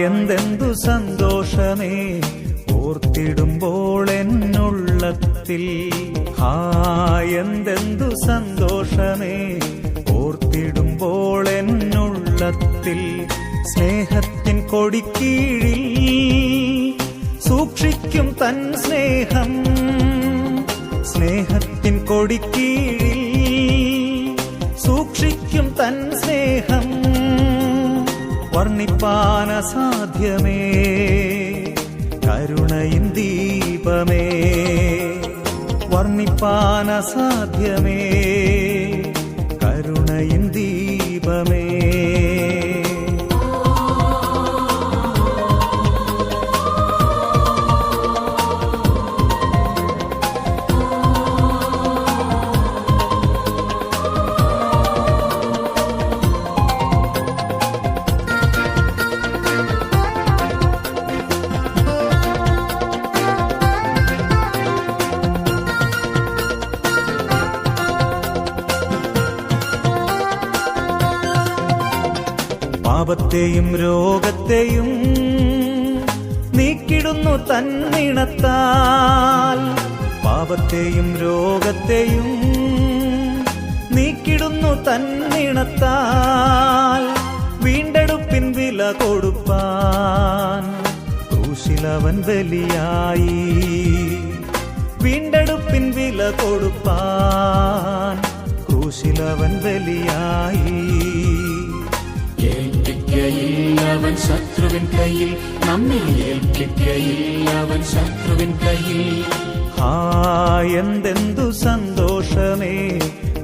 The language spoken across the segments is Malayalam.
എന്തെന്തു സന്തോഷമേ ഓർത്തിടുമ്പോൾ എന്നുള്ളത്തിൽ. എന്തെന്തു സന്തോഷമേ ഓർത്തിടുമ്പോൾ എന്നുള്ളത്തിൽ. സ്നേഹത്തിൻ കൊടിക്കീഴിൽ സൂക്ഷിക്കും തൻ സ്നേഹം. സ്നേഹത്തിൻ കൊടിക്കീഴിൽ സൂക്ഷിക്കും തൻ സ്നേഹം. വർണ്ണിപ്പാൻ അസാധ്യമേ കരുണയിൻ ദീപമേ. വർണ്ണിപ്പാൻ അസാധ്യമേ കരുണയിൻ ദീപമേ. പാപത്തെയും രോഗത്തെയും നീക്കിടുന്നു തന്നിണത്താൽ. പാപത്തെയും രോഗത്തെയും നീക്കിടുന്നു തന്നിണത്താൽ. വീണ്ടെടുപ്പിൻ വില കൊടുപ്പാൻ ക്രൂശിലവൻ ബലിയായി. വീണ്ടെടുപ്പിൻ വില കൊടുപ്പാൻ ക്രൂശിലവൻ ബലിയായി. അവൻ ശത്രുവിൻ കയ്യിൽ, നമ്മെ ഏൽപ്പിക്കയില്ല അവൻ ശത്രുവിൻ കയ്യിൽ. എന്തെന്തു സന്തോഷമേ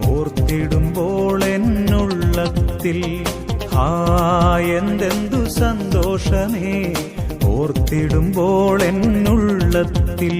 ഓർത്തിടുമ്പോൾ എന്നുള്ളത്തിൽ. എന്തെന്തു സന്തോഷമേ ഓർത്തിടുമ്പോൾ എന്നുള്ളത്തിൽ.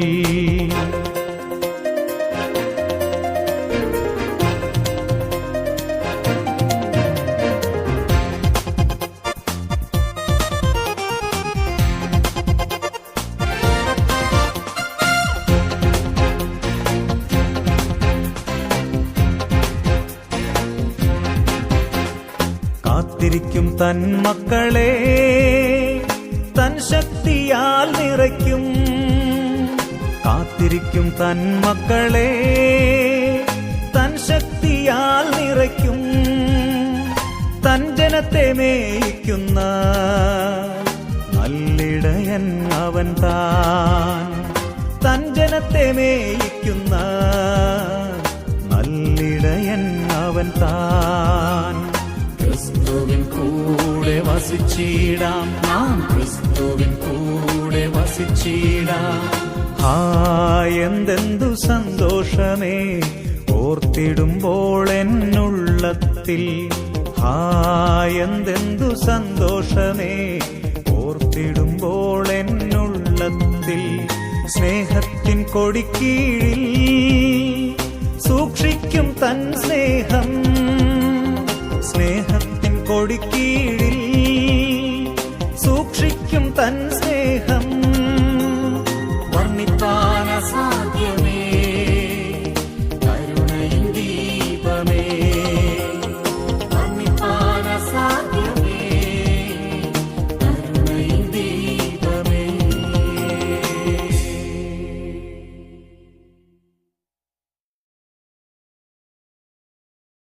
കാത്തിരിക്കും തൻ മക്കളെ തൻ ശക്തിയാൽ നിറയ്ക്കും. കാത്തിരിക്കും തൻ മക്കളെ തൻ ശക്തിയാൽ നിറയ്ക്കും. തൻ ജനത്തെ മേയിക്കുന്ന നല്ലിടയൻ അവൻ താൻ. തൻ ജനത്തെ മേയിക്കുന്ന നല്ലിടയൻ അവൻ താൻ. ക്രിസ്തുവിൻ കൂടെ വസിച്ചിടാം നാം, ക്രിസ്തുവിൻ കൂടെ വസിച്ചിടാം. എന്തെന്തു സന്തോഷമേ ഓർത്തിടുമ്പോൾ എന്നുള്ളത്തിൽ. എന്തെന്തു സന്തോഷമേ ഓർത്തിടുമ്പോൾ എന്നുള്ളത്തിൽ. സ്നേഹത്തിൻ കൊടിക്കീഴിൽ സൂക്ഷിക്കും തൻ സ്നേഹം. സ്നേഹത്തിൻ കൊടിക്കീഴിൽ സൂക്ഷിക്കും തൻ